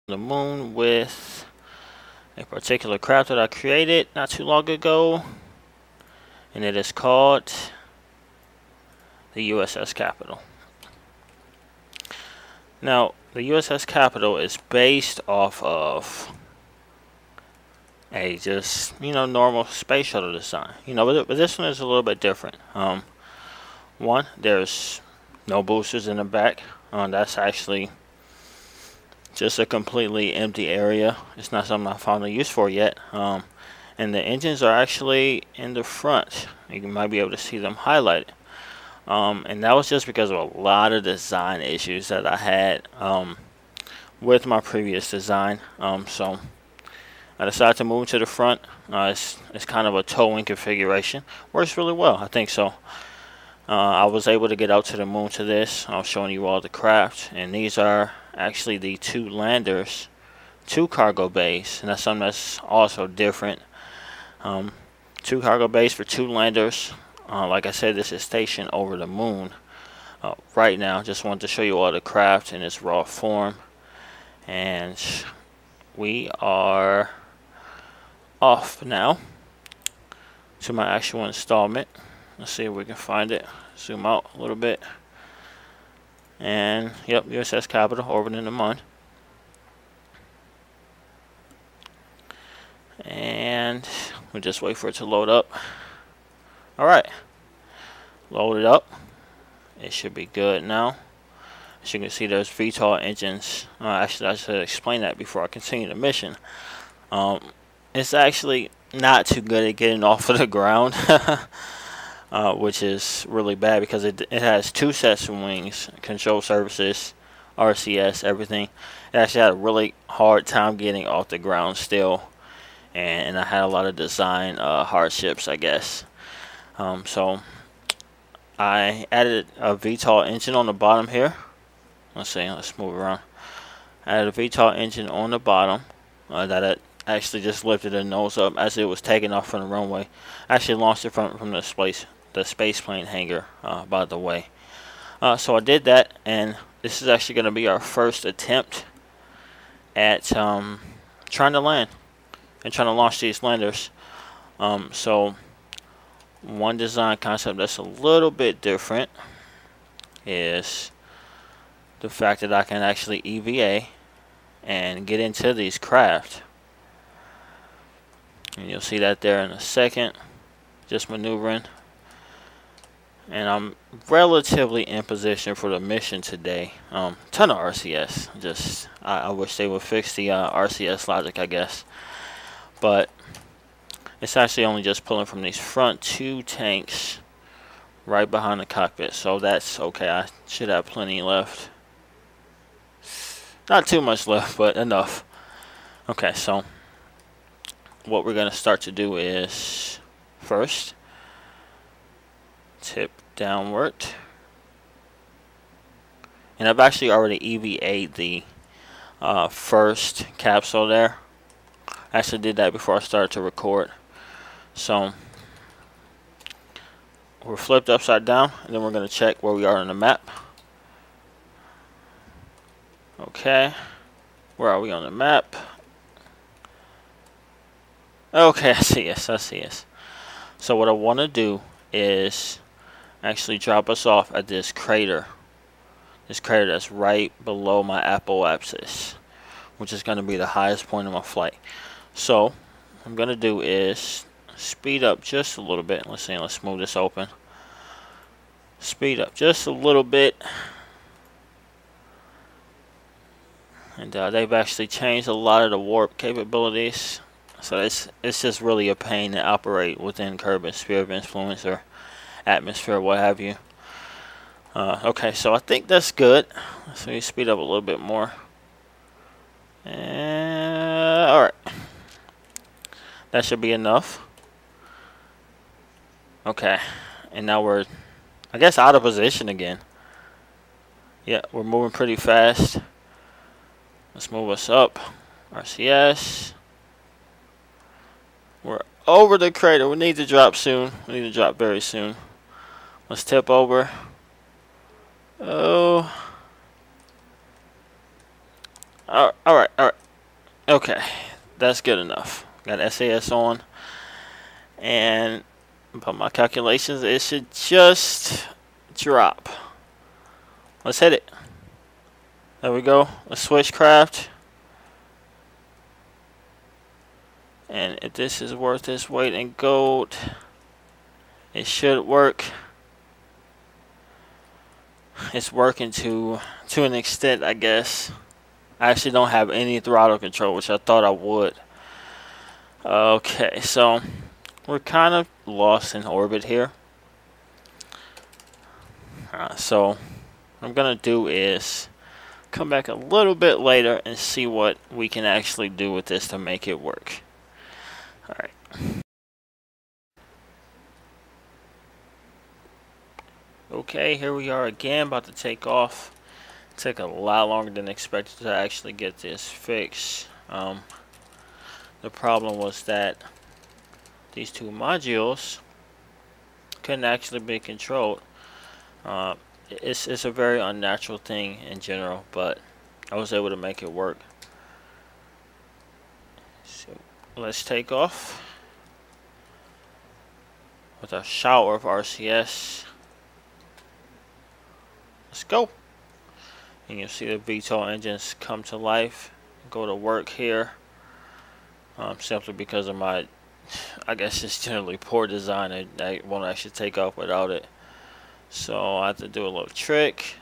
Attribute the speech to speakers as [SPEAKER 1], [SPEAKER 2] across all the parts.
[SPEAKER 1] the moon with a particular craft that I created not too long ago, and it is called the USS Capital. Now, the USS Capital is based off of a just normal space shuttle design. But this one is a little bit different. One, there's no boosters in the back. That's actually just a completely empty area. It's not something I found a use for yet. And the engines are actually in the front. You might be able to see them highlighted. And that was just because of a lot of design issues that I had with my previous design. So I decided to move to the front. It's kind of a towing configuration. Works really well, I think so. I was able to get out to the moon to this. I was showing you all the craft, and these are actually the two landers, two cargo bays, and that's something that's also different. Two cargo bays for two landers. Like I said, this is stationed over the moon right now. Just wanted to show you all the craft in its raw form, and we are off now to my actual installment. Let's see if we can find it. Zoom out a little bit. And yep, USS Capital orbiting the moon. And we'll just wait for it to load up. Alright. Load it up. It should be good now. As you can see, there's VTOL engines. Actually, I should explain that before I continue the mission. It's actually not too good at getting off of the ground. Which is really bad because it has two sets of wings, control surfaces, RCS, everything. It actually had a really hard time getting off the ground still, and I had a lot of design hardships, I guess. So I added a VTOL engine on the bottom here. Let's move around. I added a VTOL engine on the bottom that it actually just lifted the nose up as it was taking off from the runway. I actually launched it from the space plane hangar, by the way. So I did that, and this is actually going to be our first attempt at trying to land and trying to launch these landers. So one design concept that's a little bit different is the fact that I can actually EVA and get into these craft. And you'll see that there in a second. Just maneuvering. And I'm relatively in position for the mission today. Ton of RCS. I wish they would fix the RCS logic, I guess. But it's actually only just pulling from these front two tanks right behind the cockpit. So that's okay. I should have plenty left. Not too much left, but enough. Okay, so what we're going to start to do is first tip downward, and I've actually already EVA'd the first capsule there. I actually did that before I started to record. So we're flipped upside down, and then we're going to check where we are on the map. Okay, where are we on the map? Okay, I see us. So what I want to do is actually drop us off at this crater. This crater that's right below my apoapsis, which is going to be the highest point of my flight. So what I'm going to do is speed up just a little bit. Let's move this open. Speed up just a little bit. And they've actually changed a lot of the warp capabilities. So it's just really a pain to operate within Kerbal sphere of influence or atmosphere, what have you. Okay, so I think that's good. So we speed up a little bit more. Alright. That should be enough. Okay. And now we're, I guess, out of position again. Yeah, we're moving pretty fast. Let's move us up. RCS. We're over the crater. We need to drop soon. We need to drop very soon. Let's tip over. Oh. Alright, alright. Okay. That's good enough. Got SAS on. And by my calculations, it should just drop. Let's hit it. There we go. Let's switch craft. And if this is worth its weight in gold, it should work. It's working to an extent, I guess. I actually don't have any throttle control, which I thought I would. Okay, so we're kind of lost in orbit here. So what I'm gonna do is come back a little bit later and see what we can actually do with this to make it work. Alright. Okay, here we are again, about to take off. It took a lot longer than expected to actually get this fixed. The problem was that these two modules couldn't actually be controlled. It's a very unnatural thing in general, but I was able to make it work. So let's take off with a shower of RCS. Let's go. And you'll see the VTOL engines come to life, go to work here. Simply because of my, I guess it's generally poor design. I won't actually take off without it. So I have to do a little trick.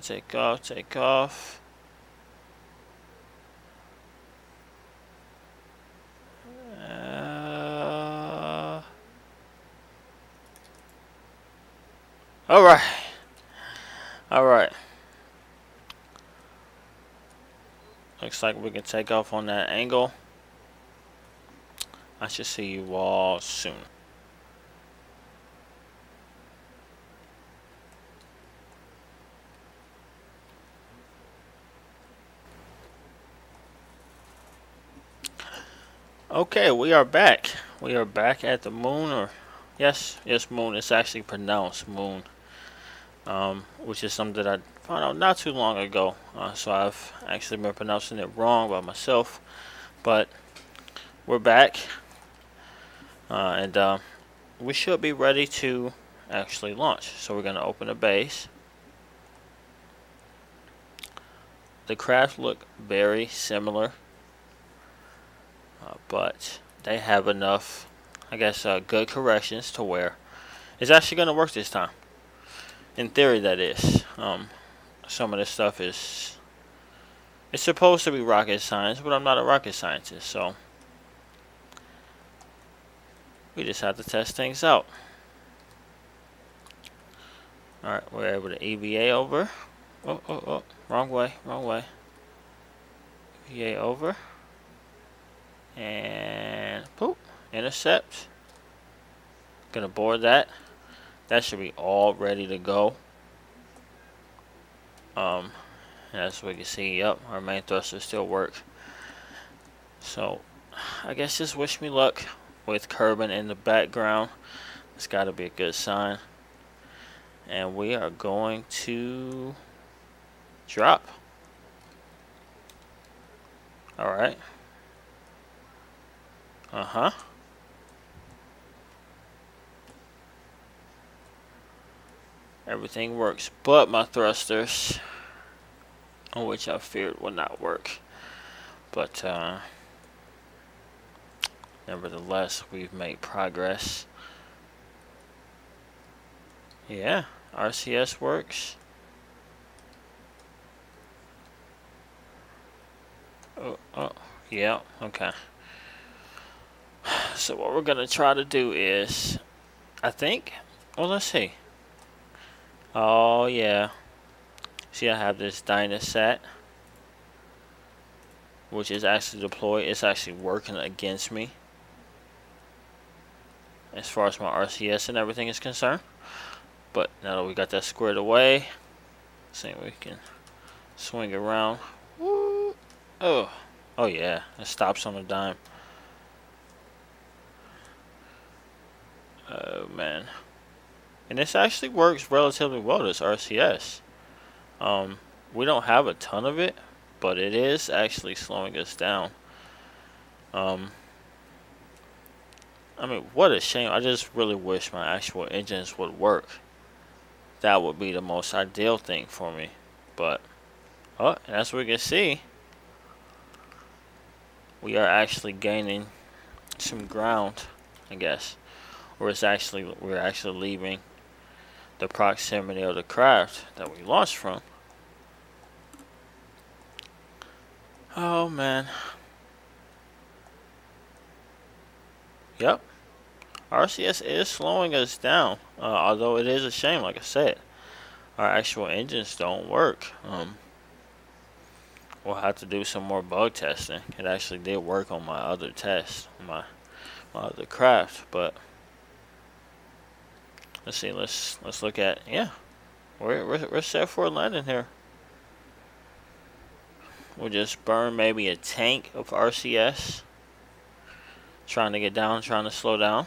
[SPEAKER 1] Take off, take off. Alright. Alright. Looks like we can take off on that angle. I should see you all soon. Okay, we are back. We are back at the moon, or yes, moon. It's actually pronounced moon, which is something that I found out not too long ago. So I've actually been pronouncing it wrong by myself, but we're back, and we should be ready to actually launch. So we're going to open a base. The craft look very similar. But they have enough, I guess, good corrections to where it's actually going to work this time. In theory, that is. Some of this stuff it's supposed to be rocket science, but I'm not a rocket scientist, so we just have to test things out. Alright, we're able to EVA over. Oh, wrong way. EVA over. And poop, intercept. Gonna board that. That should be all ready to go. As we can see, yep, our main thrusters still work. So I guess just wish me luck with Kerbal in the background. It's got to be a good sign. And we are going to drop. All right. Everything works but my thrusters, which I feared would not work. But nevertheless, we've made progress. Yeah, RCS works. Oh, yeah, okay. So what we're gonna try to do is, I think, well, let's see. Oh yeah, see, I have this Dynasat, which is actually deployed. It's actually working against me as far as my RCS and everything is concerned. But now that we got that squared away, see if we can swing around. Woo. Oh yeah, it stops on a dime. Oh man, and this actually works relatively well, this RCS. We don't have a ton of it, but it is actually slowing us down. Um, I mean, what a shame. I just really wish my actual engines would work. That would be the most ideal thing for me. But, oh, and as we can see, we are actually gaining some ground, I guess. Or we're actually leaving the proximity of the craft that we launched from. Oh man. Yep. RCS is slowing us down. Although it is a shame, like I said. Our actual engines don't work. We'll have to do some more bug testing. It actually did work on my other test, my other craft, but let's see. Let's look at, yeah. We're set for a landing here. We'll just burn maybe a tank of RCS. Trying to get down, trying to slow down.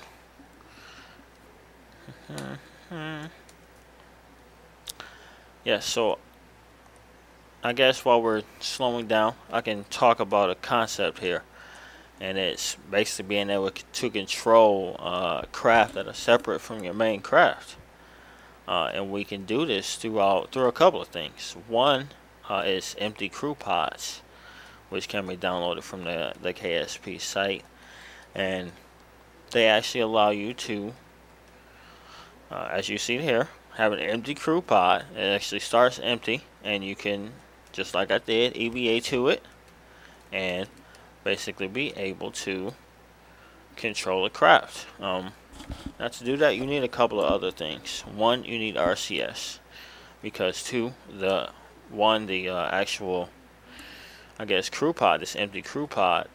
[SPEAKER 1] Yeah, so I guess while we're slowing down, I can talk about a concept here. And it's basically being able to control craft that are separate from your main craft. And we can do this through a couple of things. One is empty crew pods, which can be downloaded from the KSP site. And they actually allow you to, as you see here, have an empty crew pod. It actually starts empty, and you can, just like I did, EVA to it, and basically be able to control a craft. Now to do that, you need a couple of other things. One, you need RCS, because two, the actual, I guess, crew pod, this empty crew pod,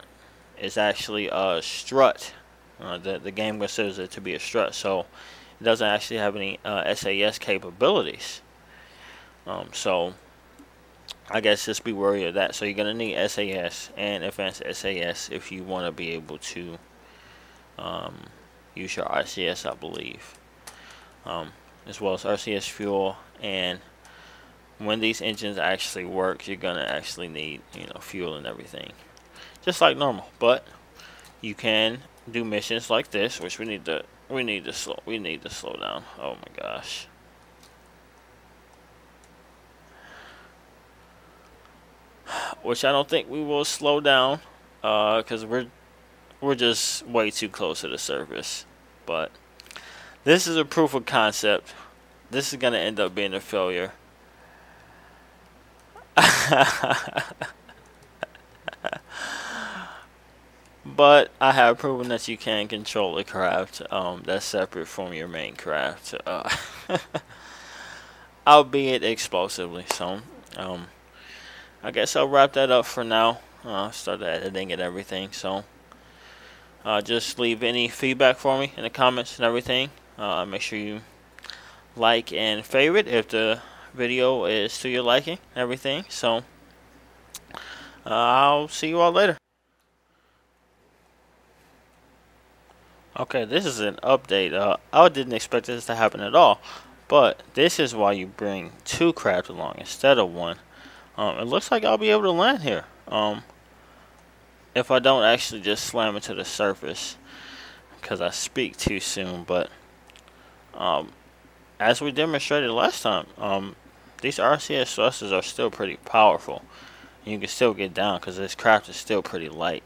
[SPEAKER 1] is actually a strut. The game considers it to be a strut, so it doesn't actually have any SAS capabilities. So I guess just be wary of that. So you're gonna need SAS and advanced SAS if you want to be able to use your RCS, I believe, as well as RCS fuel. And when these engines actually work, you're gonna actually need, fuel and everything, just like normal. But you can do missions like this, which we need to slow down. Oh my gosh. Which I don't think we will slow down, because we're just way too close to the surface. But this is a proof of concept. This is gonna end up being a failure. But I have proven that you can control a craft that's separate from your main craft, albeit explosively. So I guess I'll wrap that up for now. Start editing and everything. So just leave any feedback for me in the comments and everything. Make sure you like and favorite if the video is to your liking and everything. So I'll see you all later. Okay, this is an update. I didn't expect this to happen at all, but this is why you bring two craft along instead of one. It looks like I'll be able to land here. If I don't actually just slam into the surface, because I speak too soon. But as we demonstrated last time, these RCS thrusters are still pretty powerful. You can still get down because this craft is still pretty light.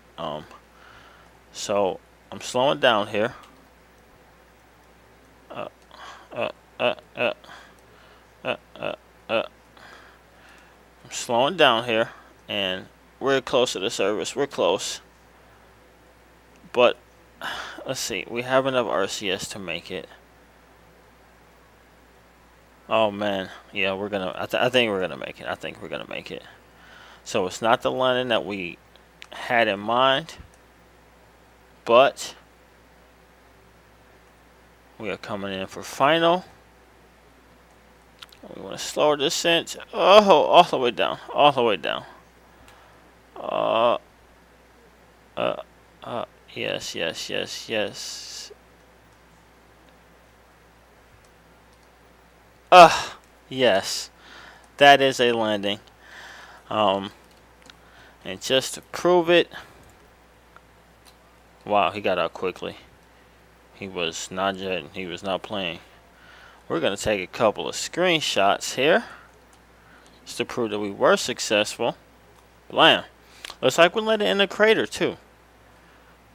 [SPEAKER 1] So I'm slowing down here. I'm slowing down here, and we're close to the surface. We're close. But let's see. We have enough RCS to make it. Oh man, yeah, we're gonna. I think we're gonna make it. I think we're gonna make it. So it's not the landing that we had in mind, but we are coming in for final. We want to slow our descent. Oh, all the way down. All the way down. Yes, yes, yes, yes. Yes. that is a landing. And just to prove it, wow, he got out quickly. He was not jetting. He was not playing. We're going to take a couple of screenshots here just to prove that we were successful. Blam. Looks like we landed in a crater too.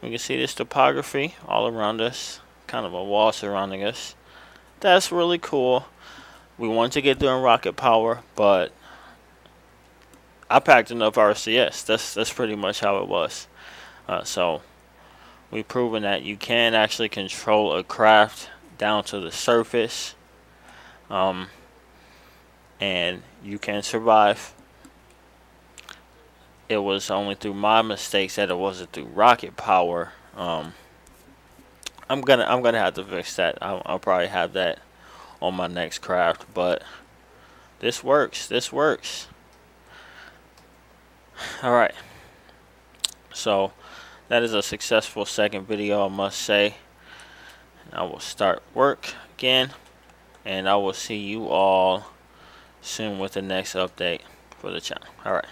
[SPEAKER 1] We can see this topography all around us. Kind of a wall surrounding us. That's really cool. We wanted to get there in rocket power, but I packed enough RCS. That's pretty much how it was. So we've proven that you can actually control a craft down to the surface. And you can survive. It was only through my mistakes that it wasn't through rocket power. I'm gonna have to fix that. I'll probably have that on my next craft, but this works. This works. All right. So that is a successful second video, I must say. I will start work again, and I will see you all soon with the next update for the channel. All right.